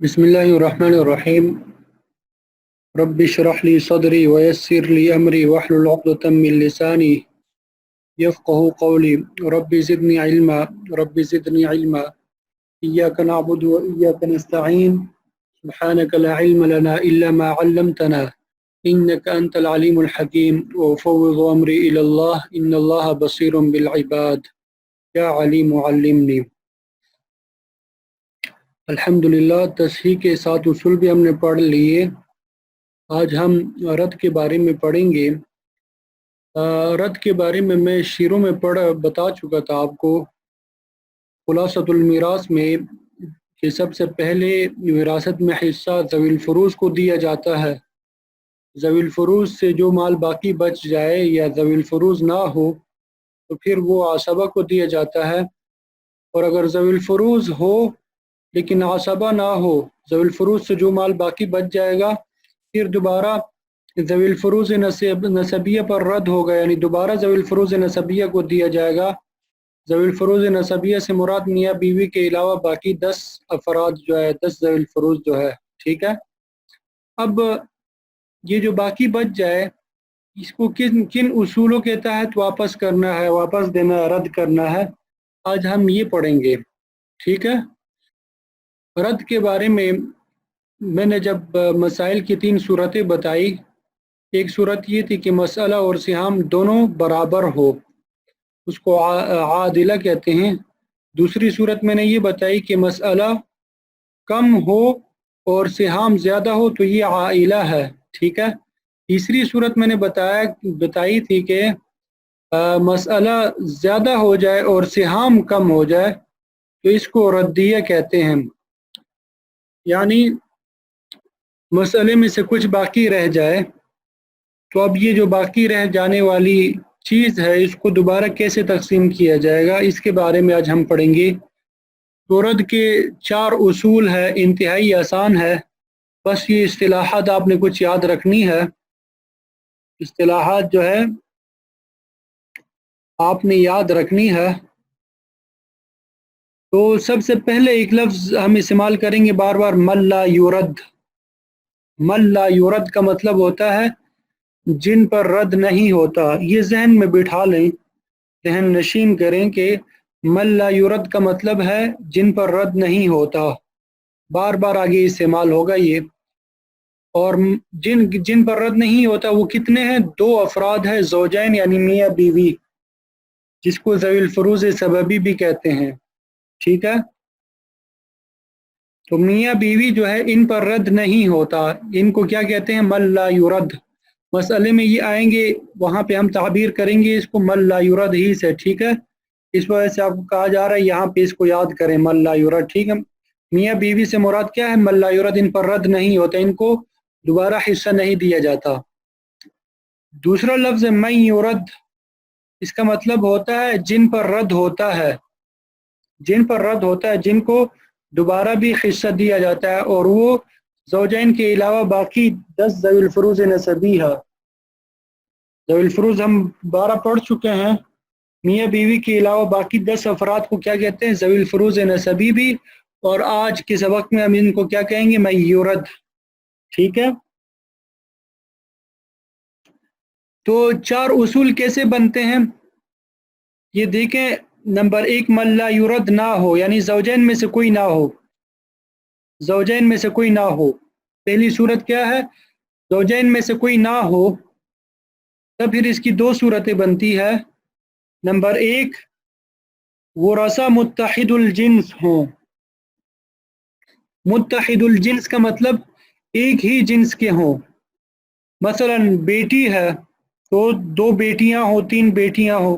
بسم الله الرحمن الرحيم. رب اشرح لي صدري ويسر لي أمري واحلل عقدة من لساني يفقه قولي. رب زدني علما رب زدني علما. إياك نعبد وإياك نستعين. سبحانك لا علم لنا إلا ما علمتنا إنك أنت العليم الحكيم. وأفوض أمري إلى الله إن الله بصير بالعباد. يا عليم علمني. الحمدللہ تصحیح کے 7 اصول بھی ہم نے پڑھ لیے. آج ہم رد کے بارے میں پڑھیں گے. رد کے بارے میں شیروں میں بتا چکا تھا آپ کو خلاصۃ المیراث میں کہ سب سے پہلے وراثت میں حصہ ذوی الفروض کو دیا جاتا ہے. ذوی الفروض سے جو مال باقی بچ جائے یا ذوی الفروض نہ ہو تو پھر وہ عصبہ کو دیا جاتا ہے. اور اگر ذوی الفروض ہو لیکن عصبہ نہ ہو، ذوی الفروض سے جو مال باقی بچ جائے گا پھر دوبارہ ذوی الفروض نسبیہ پر رد ہوگا، یعنی دوبارہ ذوی الفروض نسبیہ کو دیا جائے گا. ذوی الفروض نسبیہ سے مراد میاں بیوی کے علاوہ باقی 10 افراد جو ہے، 10 ذوی الفروض جو ہے. ٹھیک ہے. اب یہ جو باقی بچ جائے اس کو کن اصولوں کے تحت واپس کرنا ہے، واپس دینا، رد کرنا ہے، آج ہم یہ پڑھیں گے. ٹھیک ہے. رد کے بارے میں نے جب مسائل کی 3 صورتیں بتائی، ایک صورت یہ تھی کہ مسئلہ اور سہام دونوں برابر ہو، اس کو عادلہ کہتے ہیں. دوسری صورت میں نے یہ بتائی کہ مسئلہ کم ہو اور سہام زیادہ ہو تو یہ عائلہ ہے. ٹھیک ہے. تیسری صورت میں نے بتائی تھی کہ مسئلہ زیادہ ہو جائے اور سہام کم ہو جائے تو اس کو ردیہ کہتے ہیں، یعنی مسئلے میں سے کچھ باقی رہ جائے تو اب یہ جو باقی رہ جانے والی چیز ہے اس کو دوبارہ کیسے تقسیم کیا جائے گا، اس کے بارے میں آج ہم پڑھیں گے. تو رد کے 4 اصول ہے، انتہائی آسان ہے، بس یہ اصطلاحات آپ نے کچھ یاد رکھنی ہے. اصطلاحات جو ہے آپ نے یاد رکھنی ہے. تو سب سے پہلے ایک لفظ ہم استعمال کریں گے بار بار، من لا یرد. من لا یرد کا مطلب ہوتا ہے جن پر رد نہیں ہوتا. یہ ذہن میں بٹھا لیں، ذہن نشین کریں کہ من لا یرد کا مطلب ہے جن پر رد نہیں ہوتا. بار بار آگے استعمال ہوگا یہ. اور جن پر رد نہیں ہوتا وہ کتنے ہیں؟ 2 افراد ہیں، زوجین یعنی میاں بیوی، جس کو ذوی الفروض سببی بھی کہتے ہیں. ٹھیک ہے. تو میاں بیوی جو ہے ان پر رد نہیں ہوتا، ان کو کیا کہتے ہیں؟ من لا یرد. مسئلے میں یہ آئیں گے، وہاں پہ ہم تعبیر کریں گے اس کو من لا یرد ہی سے. ٹھیک ہے. اس وجہ سے آپ کو کہا جا رہا ہے یہاں پہ اس کو یاد کریں، من لا یرد. ٹھیک ہے. میاں بیوی سے مراد کیا ہے؟ من لا یرد، ان پر رد نہیں ہوتا، ان کو دوبارہ حصہ نہیں دیا جاتا. دوسرا لفظ ہے من یرد، اس کا مطلب ہوتا ہے جن پر رد ہوتا ہے، جن پر رد ہوتا ہے، جن کو دوبارہ بھی حصہ دیا جاتا ہے، اور وہ زوجین کے علاوہ باقی 10 ذوی الفروض نسبی ہے. ذوی الفروض ہم 12 پڑھ چکے ہیں، میاں بیوی کے علاوہ باقی 10 افراد کو کیا کہتے ہیں؟ ذوی الفروض نسبی بھی. اور آج کے سبق میں ہم ان کو کیا کہیں گے؟ من یرد. ٹھیک ہے. تو 4 اصول کیسے بنتے ہیں یہ دیکھیں. نمبر 1، من لا یرد نہ ہو، یعنی زوجین میں سے کوئی نہ ہو، زوجین میں سے کوئی نہ ہو. پہلی صورت کیا ہے؟ زوجین میں سے کوئی نہ ہو. تب پھر اس کی 2 صورتیں بنتی ہے. نمبر 1، ورثہ متحد الجنس ہوں. متحد الجنس کا مطلب ایک ہی جنس کے ہوں. مثلا بیٹی ہے تو 2 بیٹیاں ہو، 3 بیٹیاں ہو.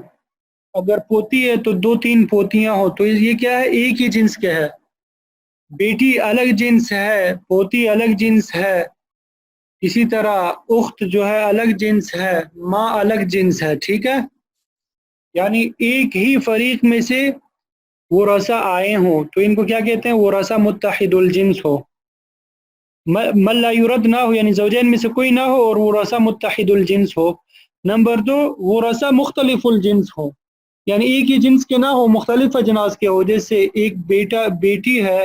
اگر پوتی ہے تو 2-3 پوتیاں ہو. تو یہ کیا ہے؟ ایک ہی جنس کے ہے. بیٹی الگ جنس ہے، پوتی الگ جنس ہے. اسی طرح اخت جو ہے الگ جنس ہے، ماں الگ جنس ہے. ٹھیک ہے. یعنی ایک ہی فریق میں سے ورثہ آئے ہوں تو ان کو کیا کہتے ہیں؟ ورثہ متحد الجنس ہو. من لا یرد نہ ہو یعنی زوجین میں سے کوئی نہ ہو اور ورثہ متحد الجنس ہو. نمبر 2، ورثہ مختلف الجنس ہو، یعنی ایک ہی جنس کے نہ ہو، مختلف اجناس کے ہو. جیسے ایک بیٹی ہے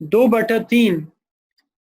2/3।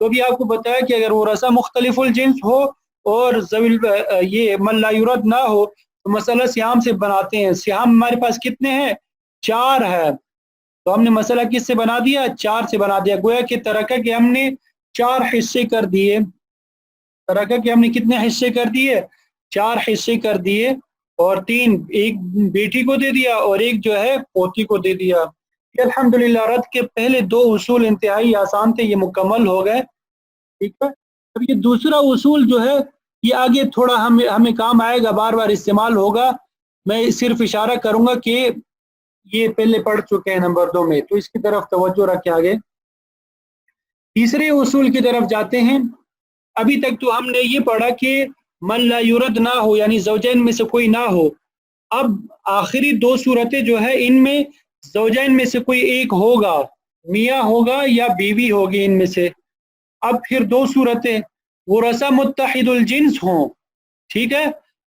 تو بھی آپ کو بتایا کہ اگر ورثہ مختلف الجنس ہو اور یہ من لا یرد نہ ہو تو مسئلہ سیام سے بناتے ہیں. سیام ہمارے پاس کتنے ہیں؟ 4 ہے. تو ہم نے مسئلہ کس سے بنا دیا؟ 4 سے بنا دیا. گویا کہ ترکہ کے ہم نے 4 حصے کر دیے. ترکہ کے ہم نے کتنے حصے کر دیے؟ 4 حصے کر دیے، اور 3 ایک بیٹی کو دے دیا اور ایک جو ہے پوتی کو دے دیا. الحمدللہ رد کے پہلے 2 اصول انتہائی آسان تھے، یہ مکمل ہو گئے. ٹھیک ہے. اب یہ دوسرا اصول جو ہے یہ آگے تھوڑا ہمیں کام آئے گا، بار بار استعمال ہوگا. میں صرف اشارہ کروں گا کہ یہ پہلے پڑھ چکے ہیں نمبر 2 میں، تو اس کی طرف توجہ رکھیں. آگے تیسرے اصول کی طرف جاتے ہیں. ابھی تک تو ہم نے یہ پڑھا کہ من لا یرد نہ ہو، یعنی زوجین میں سے کوئی نہ ہو. اب آخری 2 صورتیں جو ہے ان میں زوجین میں سے کوئی ایک ہوگا، میاں ہوگا یا بیوی ہوگی ان میں سے. اب پھر 2 صورتیں ورثہ متحد الجنس ہوں، ٹھیک ہے،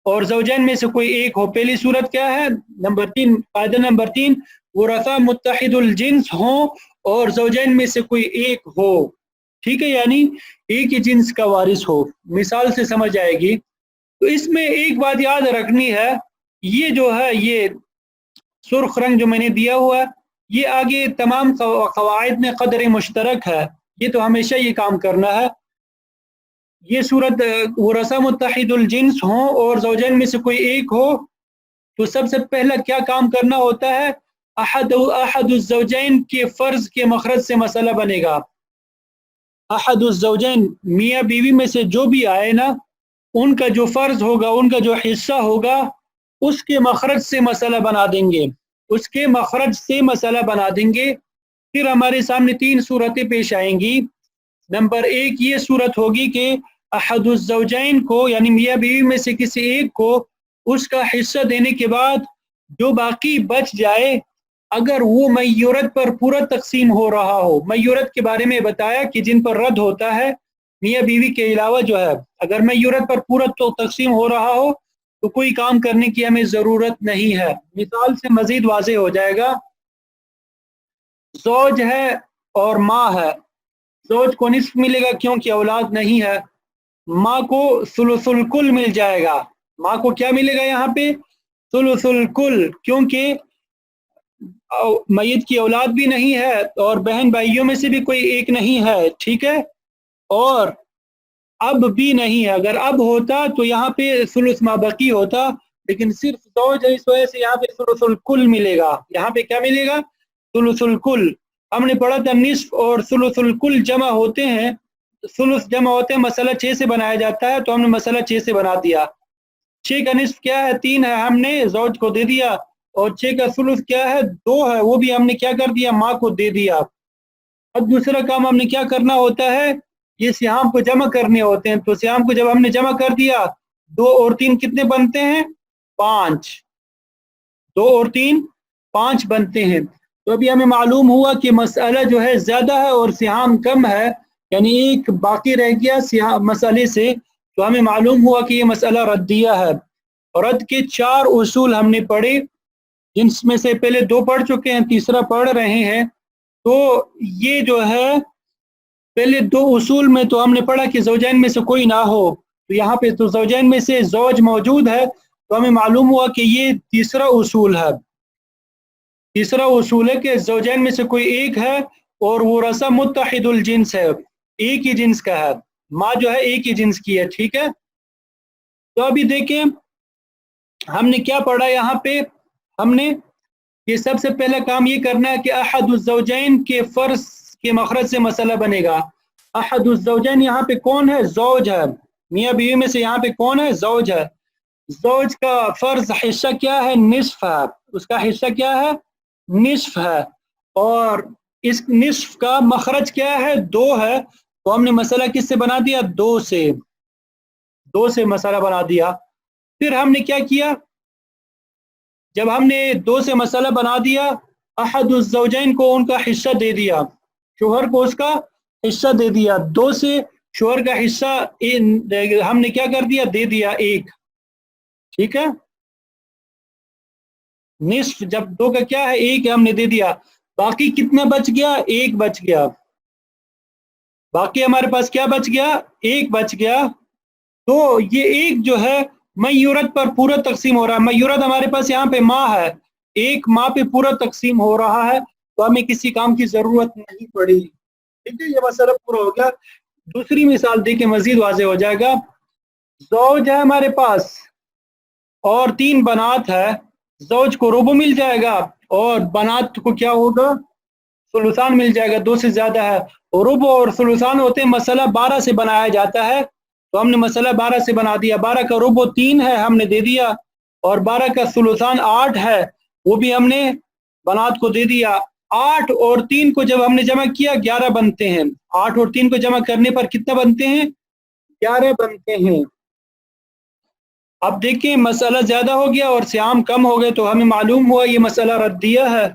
اور زوجین میں سے کوئی ایک ہو. پہلی صورت کیا ہے؟ نمبر 3، قاعدہ نمبر 3، ورثہ متحد الجنس ہوں اور زوجین میں سے کوئی ایک ہو. ٹھیک ہے، یعنی ایک ہی جنس کا وارث ہو. مثال سے سمجھ آئے گی. تو اس میں ایک بات یاد رکھنی ہے، یہ جو ہے یہ سرخ رنگ جو میں نے دیا ہوا ہے، یہ آگے تمام قواعد میں قدر مشترک ہے. یہ تو ہمیشہ یہ کام کرنا ہے. یہ صورت ورثہ متحد الجنس ہوں اور زوجین میں سے کوئی ایک ہو تو سب سے پہلا کیا کام کرنا ہوتا ہے؟ احد الزوجین کے فرض کے مخرج سے مسئلہ بنے گا. احد الزوجین میاں بیوی میں سے جو بھی آئے نا، ان کا جو فرض ہوگا، ان کا جو حصہ ہوگا، اس کے مخرج سے مسئلہ بنا دیں گے. اس کے مخرج سے مسئلہ بنا دیں گے. پھر ہمارے سامنے 3 صورتیں پیش آئیں گی. نمبر 1 یہ صورت ہوگی کہ احد الزوجین کو، یعنی میاں بیوی میں سے کسی ایک کو، اس کا حصہ دینے کے بعد جو باقی بچ جائے، اگر وہ میورت پر پورا تقسیم ہو رہا ہو. میورت کے بارے میں بتایا کہ جن پر رد ہوتا ہے میاں بیوی کے علاوہ جو ہے، اگر میورت پر پورا تو تقسیم ہو رہا ہو تو کوئی کام کرنے کی ہمیں ضرورت نہیں ہے. مثال سے مزید واضح ہو جائے گا. زوج ہے اور ماں ہے. زوج کو نصف ملے گا کیونکہ اولاد نہیں ہے. ماں کو ثلث الکل مل جائے گا. ماں کو کیا ملے گا یہاں پہ؟ ثلث الکل، کیونکہ میت کی اولاد بھی نہیں ہے اور بہن بھائیوں میں سے بھی کوئی ایک نہیں ہے. ٹھیک ہے، اور اب بھی نہیں ہے. اگر اب ہوتا تو یہاں پہ ثلث ما بقی ہوتا، لیکن صرف زوج ہے، اس وجہ سے یہاں پہ ثلث الکل ملے گا. یہاں پہ کیا ملے گا؟ ثلث الکل. ہم نے پڑھا تھا نصف اور ثلث الکل جمع ہوتے ہیں. ثلث جمع ہوتے ہیں، مسئلہ 6 سے بنایا جاتا ہے، تو ہم نے مسئلہ 6 سے بنا دیا. 6 کا نصف کیا ہے؟ 3 ہے، ہم نے زوج کو دے دیا. اور 6 کا ثلث کیا ہے؟ 2 ہے، وہ بھی ہم نے کیا کر دیا؟ ماں کو دے دیا. اب دوسرا کام ہم نے کیا کرنا ہوتا ہے؟ یہ سیام کو جمع کرنے ہوتے ہیں. تو سیام کو جب ہم نے جمع کر دیا، 2 اور 3 کتنے بنتے ہیں؟ 5. 2 اور 3 5 بنتے ہیں. تو ابھی ہمیں معلوم ہوا کہ مسئلہ جو ہے زیادہ ہے اور سیام کم ہے، یعنی ایک باقی رہ گیا مسئلے سے. تو ہمیں معلوم ہوا کہ یہ مسئلہ ردیہ ہے. رد کے 4 اصول ہم نے پڑھے، جن میں سے پہلے 2 پڑھ چکے ہیں، تیسرا پڑھ رہے ہیں. تو یہ جو ہے پہلے 2 اصول میں تو ہم نے پڑھا کہ زوجین میں سے کوئی نہ ہو. تو یہاں پہ تو زوجین میں سے زوج موجود ہے، تو ہمیں معلوم ہوا کہ یہ تیسرا اصول ہے. تیسرا اصول ہے کہ زوجین میں سے کوئی ایک ہے اور وہ ورثہ متحد الجنس ہے، ایک ہی جنس کا ہے. ماں جو ہے ایک ہی جنس کی ہے. ٹھیک ہے، تو ابھی دیکھیں ہم نے کیا پڑھا. یہاں پہ ہم نے یہ سب سے پہلا کام یہ کرنا ہے کہ احد الزوجین کے فرض کے مخرج سے مسئلہ بنے گا. احد الزوجین یہاں پہ کون ہے؟ زوج ہے. میاں بیوی میں سے یہاں پہ کون ہے؟ زوج ہے. زوج کا فرض حصہ کیا ہے؟ نصف ہے. اس کا حصہ کیا ہے؟ نصف ہے. اور اس نصف کا مخرج کیا ہے؟ 2 ہے. تو ہم نے مسئلہ کس سے بنا دیا؟ 2 سے مسئلہ بنا دیا. پھر ہم نے کیا کیا؟ جب ہم نے 2 سے مسئلہ بنا دیا، احد الزوجین کو ان کا حصہ دے دیا، شوہر کو اس کا حصہ دے دیا. 2 سے شوہر کا حصہ ہم نے کیا کر دیا؟ دے دیا 1. ٹھیک ہے، نصف جب 2 کا کیا ہے؟ 1 ہم نے دے دیا. باقی کتنا بچ گیا؟ 1 بچ گیا. باقی ہمارے پاس کیا بچ گیا؟ ایک بچ گیا. تو یہ ایک جو ہے میورت پر پورا تقسیم ہو رہا ہے. میورت ہمارے پاس یہاں پہ ماں ہے، ایک ماں پہ پورا تقسیم ہو رہا ہے، تو ہمیں کسی کام کی ضرورت نہیں پڑی. ٹھیک ہے، یہ مسئلہ پورا ہو گیا. دوسری مثال دیکھیں مزید واضح ہو جائے گا. زوج ہے ہمارے پاس اور 3 بنات ہے. زوج کو ربع مل جائے گا اور بنات کو کیا ہوگا؟ ثلثان مل جائے گا، 2 سے زیادہ ہے. ربع اور ثلثان ہوتے ہیں، مسئلہ 12 سے بنایا جاتا ہے، تو ہم نے مسئلہ 12 سے بنا دیا. 12 کا ربع 3 ہے، ہم نے دے دیا، اور 12 کا ثلثان 8 ہے، وہ بھی ہم نے بنات کو دے دیا. 8 اور 3 کو جب ہم نے جمع کیا 11 بنتے ہیں. 8 اور 3 کو جمع کرنے پر کتنا بنتے ہیں؟ 11 بنتے ہیں. اب دیکھیں مسئلہ زیادہ ہو گیا اور سیام کم ہو گئے، تو ہمیں معلوم ہوا یہ مسئلہ ردیہ ہے.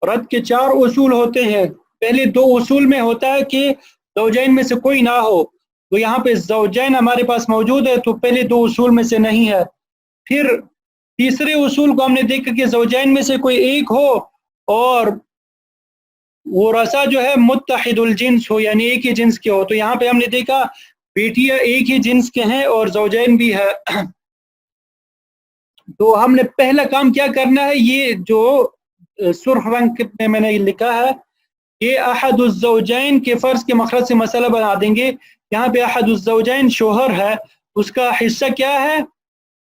رد کے 4 اصول ہوتے ہیں. پہلے 2 اصول میں ہوتا ہے کہ زوجین میں سے کوئی نہ ہو، تو یہاں پہ زوجین ہمارے پاس موجود ہے، تو پہلے 2 اصول میں سے نہیں ہے. پھر تیسرے اصول کو ہم نے دیکھا کہ زوجین میں سے کوئی ایک ہو اور ورثہ جو ہے متحد الجنس ہو، یعنی ایک ہی جنس کے ہو. تو یہاں پہ ہم نے دیکھا بیٹیاں ایک ہی جنس کے ہیں اور زوجین بھی ہے. تو ہم نے پہلا کام کیا کرنا ہے، یہ جو سرخ رنگ میں میں نے لکھا ہے کہ احد الزوجین کے فرض کے مخرج سے مسئلہ بنا دیں گے. یہاں پہ احد الزوجین شوہر ہے، اس کا حصہ کیا ہے؟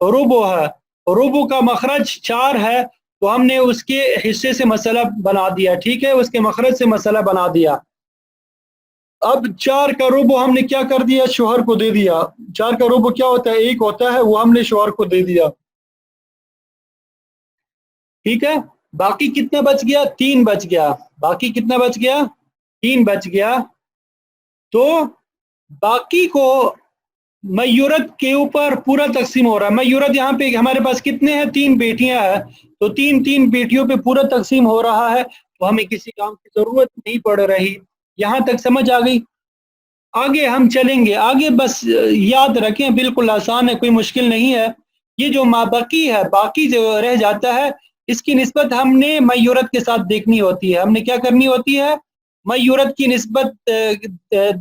ربع ہے. ربع کا مخرج 4 ہے، تو ہم نے اس کے حصے سے مسئلہ بنا دیا. ٹھیک ہے، اس کے مخرج سے مسئلہ بنا دیا. اب 4 کا ربع ہم نے کیا کر دیا؟ شوہر کو دے دیا. 4 کا ربع کیا ہوتا ہے؟ 1 ہوتا ہے، وہ ہم نے شوہر کو دے دیا. ٹھیک ہے، باقی کتنا بچ گیا؟ 3 بچ گیا. باقی کتنا بچ گیا؟ 3 بچ گیا. تو باقی کو میورت کے اوپر پورا تقسیم ہو رہا ہے. میورت یہاں پہ ہمارے پاس کتنے ہیں؟ 3 بیٹیاں ہیں، تو 3 بیٹیوں پہ پورا تقسیم ہو رہا ہے، تو ہمیں کسی کام کی ضرورت نہیں پڑ رہی. یہاں تک سمجھ آ گئی؟ آگے ہم چلیں گے. آگے بس یاد رکھیں بالکل آسان ہے، کوئی مشکل نہیں ہے. یہ جو مابقی ہے، باقی جو رہ جاتا ہے، اس کی نسبت ہم نے میورت کے ساتھ دیکھنی ہوتی ہے. ہم نے کیا کرنی ہوتی ہے؟ میورت کی نسبت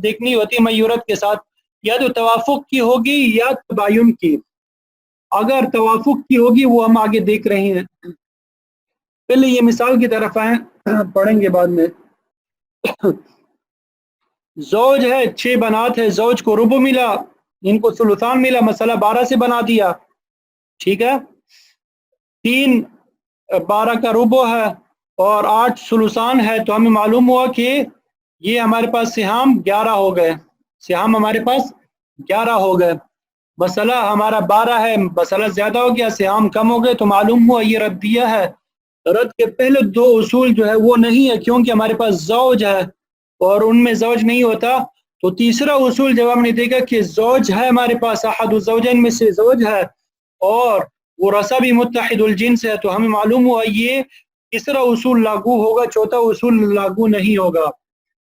دیکھنی ہوتی ہے. میورت کے ساتھ یا تو توافق کی ہوگی یا تباین کی. اگر توافق کی ہوگی وہ ہم آگے دیکھ رہے ہیں. پہلے یہ مثال کی طرف آئیں، پڑھیں گے بعد میں. زوج ہے، 6 بنات ہے، زوج کو ربع ملا، ان کو ثلثان ملا، مسئلہ 12 سے بنا دیا. ٹھیک ہے، 3 12 کا ربع ہے اور 8 ثلثان ہے، تو ہمیں معلوم ہوا کہ یہ ہمارے پاس سہام 11 ہو گئے. سہام ہمارے پاس 11 ہو گئے. مسئلہ ہمارا 12 ہے، مسئلہ زیادہ ہو گیا، سہام کم ہو گئے، تو معلوم ہوا یہ ردیہ ہے. رد کے پہلے 2 اصول جو ہے وہ نہیں ہے، کیونکہ ہمارے پاس زوج ہے اور ان میں زوج نہیں ہوتا. تو تیسرا اصول جب ہم نے دیکھا کہ زوج ہے ہمارے پاس، احد الزوجین میں سے زوج ہے اور ورثہ بھی متحد الجنس ہے، تو ہمیں معلوم ہوا یہ تیسرا اصول لاگو ہوگا، چوتھا اصول لاگو نہیں ہوگا.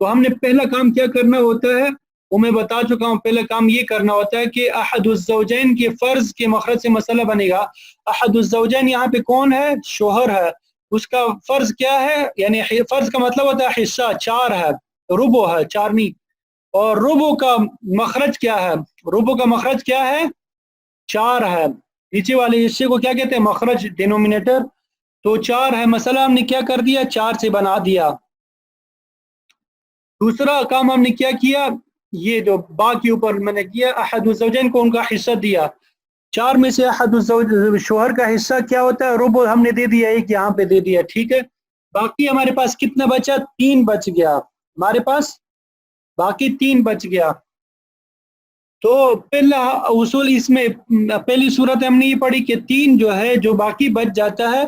تو ہم نے پہلا کام کیا کرنا ہوتا ہے وہ میں بتا چکا ہوں. پہلا کام یہ کرنا ہوتا ہے کہ احد الزوجین کے فرض کے مخرج سے مسئلہ بنے گا. احد الزوجین یہاں پہ کون ہے؟ شوہر ہے. اس کا فرض کیا ہے؟ یعنی فرض کا مطلب ہوتا ہے حصہ 4 ہے، ربع ہے، 4 نہیں. اور ربع کا مخرج کیا ہے؟ ربع کا مخرج کیا ہے؟ 4 ہے. نیچے والے حصے کو کیا کہتے ہیں؟ مخرج، ڈینومینیٹر. تو 4 ہے، مسئلہ ہم نے کیا کر دیا؟ 4 سے بنا دیا. دوسرا کام ہم نے کیا کیا؟ یہ جو با کے اوپر میں نے کیا، احد الزوجین کو ان کا حصہ دیا. 4 میں سے احد الزوج شوہر کا حصہ کیا ہوتا ہے؟ ربع ہم نے دے دیا، ایک یہاں پہ دے دیا. ٹھیک ہے، باقی ہمارے پاس کتنا بچا؟ 3 بچ گیا. ہمارے پاس باقی 3 بچ گیا. تو پہلا اصول اس میں، پہلی صورت ہم نے یہ پڑھی کہ 3 جو ہے جو باقی بچ جاتا ہے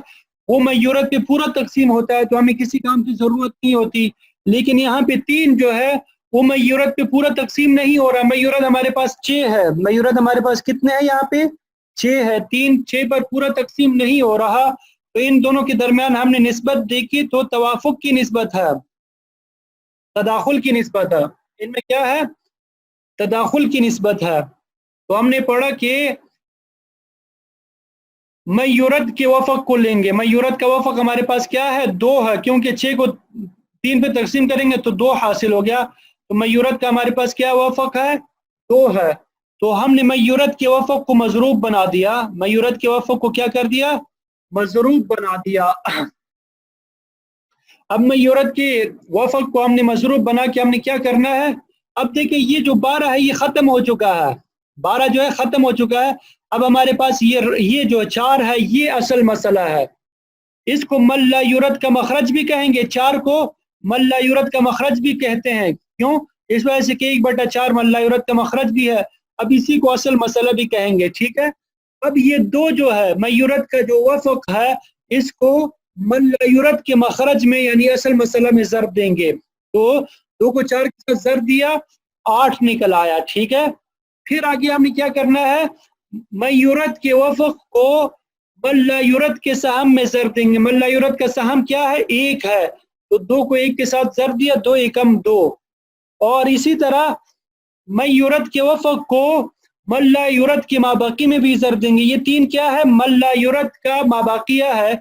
وہ میورت پہ پورا تقسیم ہوتا ہے، تو ہمیں کسی کام کی ضرورت نہیں ہوتی. لیکن یہاں پہ 3 جو ہے وہ میورت پہ پورا تقسیم نہیں ہو رہا. میورت ہمارے پاس 6 ہے. میورت ہمارے پاس کتنے ہیں؟ یہاں پہ 6 ہے. 6 پر پورا تقسیم نہیں ہو رہا، تو ان دونوں کے درمیان ہم نے نسبت دیکھی تو توافق کی نسبت ہے، تداخل کی نسبت ہے. ان میں کیا ہے؟ تداخل کی نسبت ہے. تو ہم نے پڑھا کہ میورت کے وفق کو لیں گے. میورت کا وفق ہمارے پاس کیا ہے؟ 2 ہے، کیونکہ 6 کو 3 پہ تقسیم کریں گے تو 2 حاصل ہو گیا. تو میورت کا ہمارے پاس کیا وفق ہے؟ 2 ہے. تو ہم نے میورت کے وفق کو مضروب بنا دیا. میورت کے وفق کو کیا کر دیا؟ مضروب بنا دیا. اب میورت کے وفق کو ہم نے مضروب بنا کے ہم نے کیا کرنا ہے؟ اب دیکھیں یہ جو 12 ہے یہ ختم ہو چکا ہے. 12 جو ہے ختم ہو چکا ہے. اب ہمارے پاس یہ جو 4 ہے یہ اصل مسئلہ ہے. اس کو من لا یورد کا مخرج بھی کہیں گے. 4 کو من لا یورد کا مخرج بھی کہتے ہیں. کیوں؟ اس وجہ سے کہ 1/4 من لا یورد کا مخرج بھی ہے. اب اسی کو اصل مسئلہ بھی کہیں گے. ٹھیک ہے. اب یہ 2 جو ہے میورت کا جو وفق ہے اس کو من لا یورد کے مخرج میں یعنی اصل مسئلہ میں ضرب دیں گے. تو 2 کو 4 کے ساتھ ضرب دیا 8 نکل آیا. ٹھیک ہے. پھر آگے ہم نے کیا کرنا ہے؟ میورت کے وفق کو من لا یورد کے سہم میں ضرب دیں گے. من لا یورد کا سہم کیا ہے؟ 1 ہے. تو 2 کو 1 کے ساتھ ضرب دیا 2 × 2. اور اسی طرح میورت کے وفق کو من لا یورد کے ماباقی میں بھی ضرب دیں گے. یہ 3 کیا ہے؟ من لا یورد کا ماباقیہ ہے.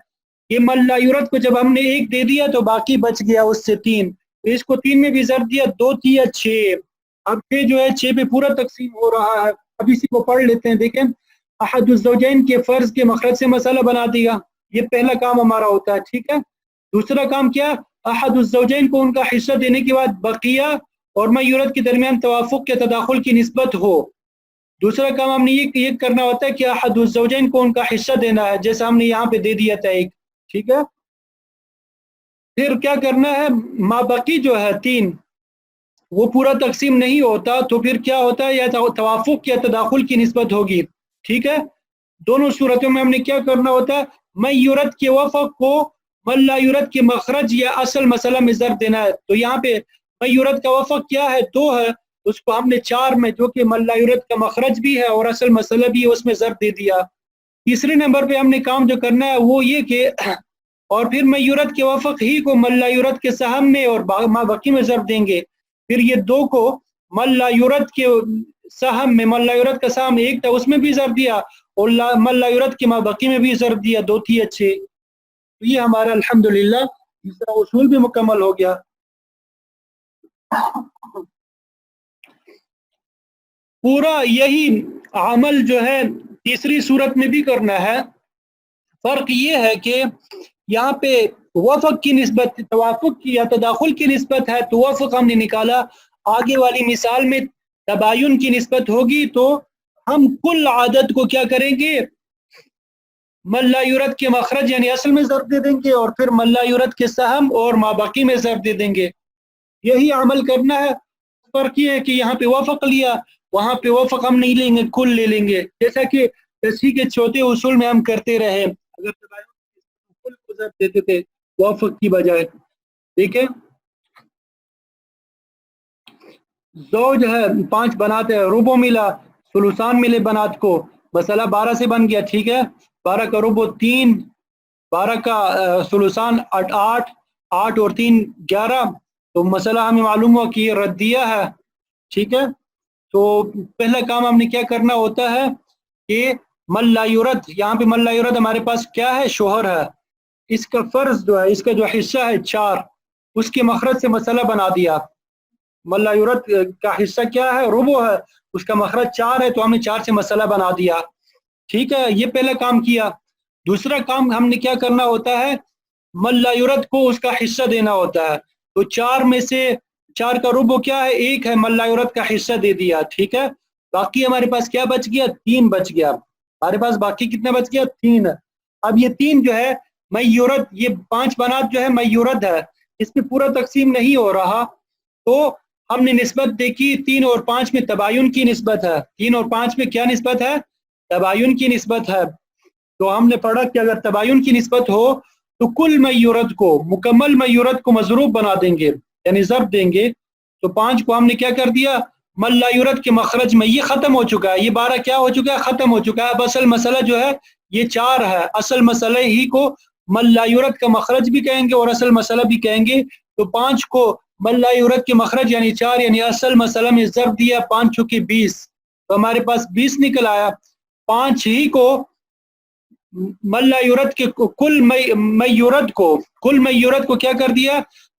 یہ من لا یورد کو جب ہم نے 1 دے دیا تو باقی بچ گیا اس سے 3. تو اس کو 3 میں بھی ضرب دیا 2 × 3 = 6. اب 6 جو ہے 6 پہ پورا تقسیم ہو رہا ہے. اب اسی کو پڑھ لیتے ہیں. دیکھیں احد الزوجین کے فرض کے مخرج سے مسئلہ بنا دیا. یہ پہلا کام ہمارا ہوتا ہے. ٹھیک ہے. دوسرا کام کیا؟ احد الزوجین کو ان کا حصہ دینے کے بعد بقیہ اور میورت کے درمیان توافق یا تداخل کی نسبت ہو. دوسرا کام ہم نے یہ کرنا ہوتا ہے کہ احد الزوجین کو ان کا حصہ دینا ہے جیسا ہم نے یہاں پہ دے دیا تھا 1. ٹھیک ہے. پھر کیا کرنا ہے؟ مابقی جو ہے 3 وہ پورا تقسیم نہیں ہوتا تو پھر کیا ہوتا ہے؟ یا توافق یا تداخل کی نسبت ہوگی. ٹھیک ہے. دونوں صورتوں میں ہم نے کیا کرنا ہوتا ہے؟ میورت کے وفق کو من لا یورد کے مخرج یا اصل مسئلہ میں ضرب دینا ہے. تو یہاں پہ میورت کا وفق کیا ہے؟ 2 ہے. اس کو ہم نے 4 میں جو کہ من لا یورد کا مخرج بھی ہے اور اصل مسئلہ بھی ہے اس میں ضرب دے دیا. تیسرے نمبر پہ ہم نے کام جو کرنا ہے وہ یہ کہ اور پھر میورت کے وفق ہی کو من لا یورد کے سہم میں اور مابقی میں ضرب دیں گے. پھر یہ 2 کو من لا یورد کے سہم میں من لا یورد کا سہم 1 تھا اس میں بھی ضرب دیا اور من لا یورد کے مابقی میں بھی ضرب دیا 2 × 3 = 6. تو یہ ہمارا الحمدللہ تیسرا اصول بھی مکمل ہو گیا. پورا یہی عمل جو ہے تیسری صورت میں بھی کرنا ہے. فرق یہ ہے کہ یہاں پہ وفق کی نسبت توافق کی یا تداخل کی نسبت ہے تو وفق ہم نے نکالا. آگے والی مثال میں تباین کی نسبت ہوگی تو ہم کل عدد کو کیا کریں گے؟ من لا یورد کے مخرج یعنی اصل میں ضرب دے دیں گے اور پھر من لا یورد کے سہم اور مابقی میں ضرب دے دیں گے. یہی عمل کرنا ہے. فرق یہ ہے کہ یہاں پہ وفق لیا وہاں پہ وفق ہم نہیں لیں گے کل لے لیں گے جیسا کہ تصحیح کے چوتھے اصول میں ہم کرتے رہے. اگر کل کو ضرب دیتے تھے وفق کی بجائے. ٹھیک ہے. زوج ہے 5 بنات ہے. ربع ملا ثلثان ملے بنات کو. مسئلہ 12 سے بن گیا. ٹھیک ہے. 12 کا ربع 3 12 کا ثلثان 8 8 اور 3 11. تو مسئلہ ہمیں معلوم ہوا کہ یہ ردیہ ہے. ٹھیک ہے. تو پہلا کام ہم نے کیا کرنا ہوتا ہے کہ من لا یورد یہاں پہ من لا یورد ہمارے پاس کیا ہے؟ شوہر ہے. اس کا فرض جو ہے اس کا جو حصہ ہے 4 اس کے مخرج سے مسئلہ بنا دیا. من لا یورد کا حصہ کیا ہے؟ ربع ہے. اس کا مخرج 4 ہے تو ہم نے 4 سے مسئلہ بنا دیا. ٹھیک ہے. یہ پہلا کام کیا. دوسرا کام ہم نے کیا کرنا ہوتا ہے؟ من لا یورد کو اس کا حصہ دینا ہوتا ہے. تو 4 میں سے 4 کا ربع کیا ہے؟ 1 ہے. من لا یورد کا حصہ دے دیا. ٹھیک ہے. باقی ہمارے پاس کیا بچ گیا؟ 3 بچ گیا. ہمارے پاس باقی کتنا بچ گیا؟ 3 ہے. اب یہ 3 جو ہے میورد یہ 5 بنات جو ہے میورد ہے اس میں پورا تقسیم نہیں ہو رہا تو ہم نے نسبت دیکھی 3 اور 5 میں تباین کی نسبت ہے. 3 اور 5 میں کیا نسبت ہے؟ تباین کی نسبت ہے. تو ہم نے پڑھا کہ اگر تباین کی نسبت ہو تو کل میورد کو مکمل میورد کو مضروب بنا دیں گے یعنی ضرب دیں گے. تو 5 کو ہم نے کیا کر دیا؟ من لا یورد کے مخرج میں. یہ ختم ہو چکا ہے. یہ 12 کیا ہو چکا ہے؟ ختم ہو چکا ہے. اب اصل مسئلہ جو ہے یہ 4 ہے. اصل مسئلہ ہی کو من لا یورد کا مخرج بھی کہیں گے اور اصل مسئلہ بھی کہیں گے. تو 5 کو من لا یورد کے مخرج یعنی 4 یعنی اصل مسئلہ میں ضرب دیا 5 چونکہ 20 تو ہمارے پاس 20 نکل آیا. 5 ہی کو من لا یورد کے کل میورد کو کیا کر دیا؟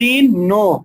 3 9,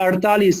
48।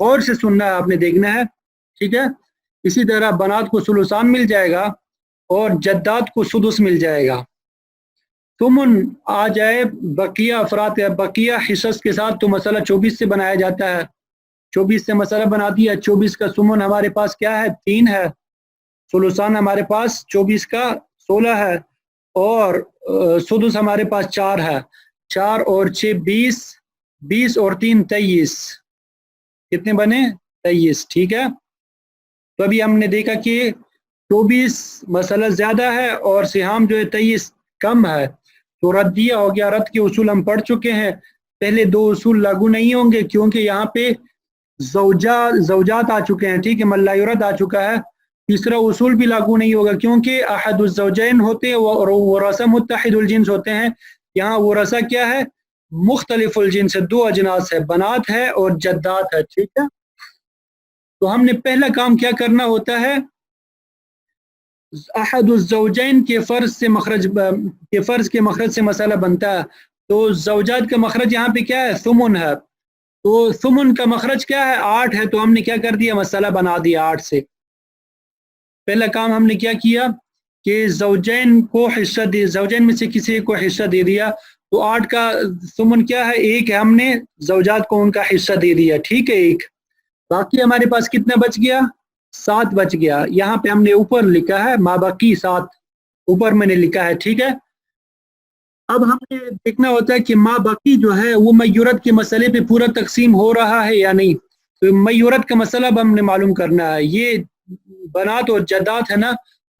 غور سے سننا ہے آپ نے, دیکھنا ہے, ٹھیک ہے. اسی طرح بنات کو سلوسان مل جائے گا اور جدات کو سدس مل جائے گا. ثمن آ جائے بقیہ افراد بقیہ حصص کے ساتھ تو مسئلہ 24 سے بنایا جاتا ہے. 24 سے مسئلہ بنا دیا. 24 کا ثمن ہمارے پاس کیا ہے, 3 ہے. سلوسان ہمارے پاس 24 کا 16 ہے, اور سدس ہمارے پاس 4 ہے. 4 اور 6 20, 20 اور 3 23, کتنے بنے, 23. ٹھیک ہے. تو ابھی ہم نے دیکھا کہ 24 مسئلہ زیادہ ہے اور سہام جو ہے 23 کم ہے, تو ردیہ ہو گیا. رد کے اصول ہم پڑھ چکے ہیں. پہلے 2 اصول لاگو نہیں ہوں گے کیونکہ یہاں پہ زوجات آ چکے ہیں, ٹھیک ہے, من لا یرد آ چکا ہے. تیسرا اصول بھی لاگو نہیں ہوگا کیونکہ احد الزوجین ہوتے ہیں اور ورثہ متحد الجنس ہوتے ہیں. یہاں ورثہ کیا ہے, مختلف الجنس ہے, 2 اجناس ہے, بنات ہے اور جدات ہے. ٹھیک ہے. تو ہم نے پہلا کام کیا کرنا ہوتا ہے, احد الزوجین کے فرض کے مخرج سے مسئلہ بنتا ہے. تو زوجات کا مخرج یہاں پہ کیا ہے, ثمن ہے. تو ثمن کا مخرج کیا ہے, 8 ہے. تو ہم نے کیا کر دیا, مسئلہ بنا دیا 8 سے. پہلا کام ہم نے کیا کیا کہ زوجین کو حصہ دے, زوجین میں سے کسی کو حصہ دے دیا. تو 8 کا ثمن کیا ہے, 1 ہے. ہم نے زوجات کو ان کا حصہ دے دیا. ٹھیک ہے, 1. باقی ہمارے پاس کتنا بچ گیا, 7 بچ گیا. یہاں پہ ہم نے اوپر لکھا ہے ما باقی 7, اوپر میں نے لکھا ہے. ٹھیک ہے. اب ہم نے دیکھنا ہوتا ہے کہ ما باقی جو ہے وہ میورت کے مسئلے پہ پورا تقسیم ہو رہا ہے یا نہیں. تو میورت کا مسئلہ اب ہم نے معلوم کرنا ہے. یہ بنات اور جدات ہے نا,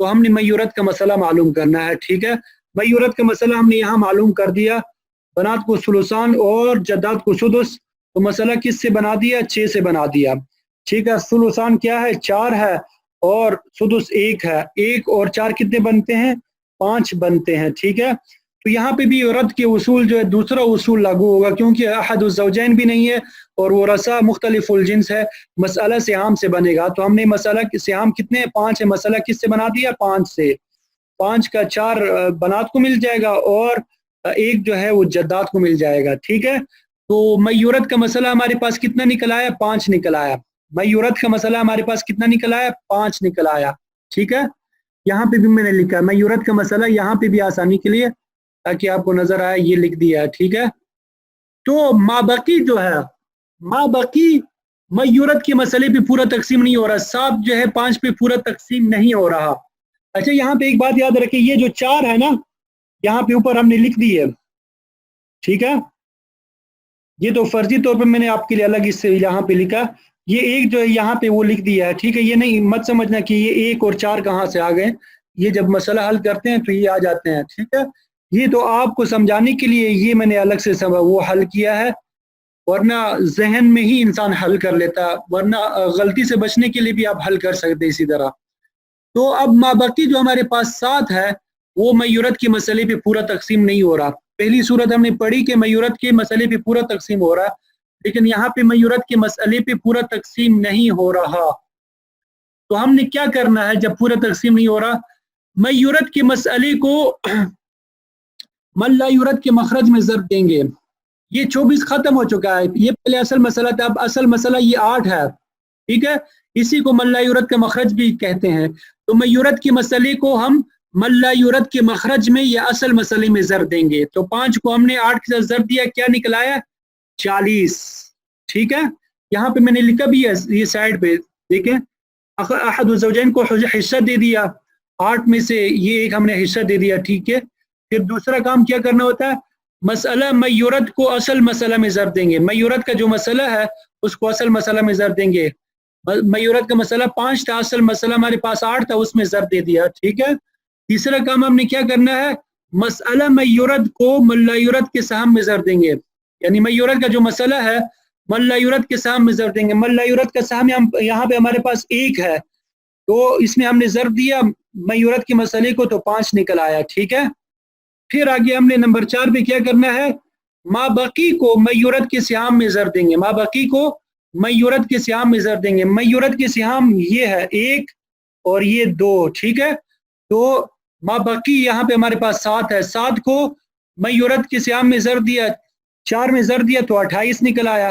تو ہم نے میورت کا مسئلہ معلوم کرنا ہے. ٹھیک ہے. میورت کا مسئلہ ہم نے یہاں معلوم کر دیا. بنات کو سلوسان اور جدات کو سدس. تو مسئلہ کس سے بنا دیا, 6 سے بنا دیا. ٹھیک ہے. سلوسان کیا ہے, 4 ہے, اور سدس 1 ہے. 1 اور 4 کتنے بنتے ہیں, 5 بنتے ہیں. ٹھیک ہے. تو یہاں پہ بھی رد کے اصول جو ہے دوسرا اصول لاگو ہوگا کیونکہ احد الزوجین بھی نہیں ہے اور ورثہ مختلف الجنس ہے. مسئلہ سہام سے بنے گا. تو ہم نے مسئلہ سہام کتنے, 5 ہے. مسئلہ کس سے بنا دیا, 5 سے. 5 کا 4 بنات کو مل جائے گا اور 1 جو ہے وہ جدات کو مل جائے گا. ٹھیک ہے. تو میورت کا مسئلہ ہمارے پاس کتنا نکل آیا, 5 نکل آیا. میورت کا مسئلہ ہمارے پاس کتنا نکل آیا, 5 نکل آیا. ٹھیک ہے. یہاں پہ بھی میں نے لکھا میورت کا مسئلہ, یہاں پہ بھی آسانی کے لیے تاکہ آپ کو نظر آئے, یہ لکھ دیا. ٹھیک ہے. تو مابقی جو ہے, مابقی میورت کے مسئلے پہ پورا تقسیم نہیں ہو رہا, 7 جو ہے 5 پہ پورا تقسیم نہیں ہو رہا. اچھا, یہاں پہ ایک بات یاد رکھیں, یہ جو 4 ہے نا, یہاں پہ اوپر ہم نے لکھ دی ہے. ٹھیک ہے. یہ تو فرضی طور پہ میں نے آپ کے لیے الگ اس سے یہاں پہ لکھا. یہ 1 جو ہے یہاں پہ وہ لکھ دیا ہے. ٹھیک ہے. یہ نہیں مت سمجھنا کہ یہ 1 اور 4 کہاں سے آ گئے, یہ جب مسئلہ حل کرتے ہیں تو یہ آ جاتے ہیں. ٹھیک ہے. یہ تو آپ کو سمجھانے کے لیے یہ میں نے الگ سے وہ حل کیا ہے, ورنہ ذہن میں ہی انسان حل کر لیتا, ورنہ غلطی سے بچنے کے لیے بھی آپ حل کر سکتے اسی طرح. تو اب مابقی جو ہمارے پاس 7 ہے وہ میورت کے مسئلے پہ پورا تقسیم نہیں ہو رہا. پہلی صورت ہم نے پڑھی کہ میورت کے مسئلے پہ پورا تقسیم ہو رہا, لیکن یہاں پہ میورت کے مسئلے پہ پورا تقسیم نہیں ہو رہا. تو ہم نے کیا کرنا ہے جب پورا تقسیم نہیں ہو رہا, میورت کے مسئلے کو من لا یورد کے مخرج میں ضرب دیں گے. یہ 24 ختم ہو چکا ہے, یہ پہلے اصل مسئلہ تھا, اب اصل مسئلہ یہ 8 ہے. ٹھیک ہے. اسی کو من لا یورد کا مخرج بھی کہتے ہیں. تو میورت کے مسئلے کو ہم من لا یورد کے مخرج میں یا اصل مسئلے میں ضرب دیں گے. تو 5 کو ہم نے 8 کے ساتھ ضرب دیا, کیا نکل آیا, 40. ٹھیک ہے. یہاں پہ میں نے لکھا بھی ہے, یہ سائڈ پہ دیکھیں, احد الزوجین کو حصہ دے دیا 8 میں سے, یہ 1 ہم نے حصہ دے دیا. ٹھیک ہے. پھر دوسرا کام کیا کرنا ہوتا ہے, مسئلہ میورت کو اصل مسئلہ میں ضرب دیں گے. میورت کا جو مسئلہ ہے اس کو اصل مسئلہ میں ضرب دیں گے. میورت کا مسئلہ 5 تھا, اصل مسئلہ ہمارے پاس 8 تھا, اس میں ضرب دے دیا. ٹھیک ہے. تیسرا کام ہم نے کیا کرنا ہے, مسئلہ میورت کو من لا یورد کے سہام میں ضرب دیں گے. یعنی میورت کا جو مسئلہ ہے من لا یورد کے سہام میں ضرب دیں گے. من لا یورد کا سہام یہاں پہ ہمارے پاس 1 ہے, تو اس میں ہم نے ضرب دیا میورت کے مسئلے کو, تو 5 نکل آیا. ٹھیک ہے. پھر آگے ہم نے نمبر 4 پہ کیا کرنا ہے, ما باقی کو میورت کے سہام میں ضرب دیں گے. ما باقی کو میورت کے سہام میں ضرب دیں گے. میورت کے سہام یہ ہے 1 اور یہ 2. ٹھیک ہے. تو ما باقی یہاں پہ ہمارے پاس 7 ہے, 7 کو میورت کے سہام میں ضرب دیا, 4 میں ضرب دیا تو 28 نکل آیا.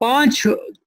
5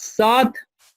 7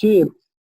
6।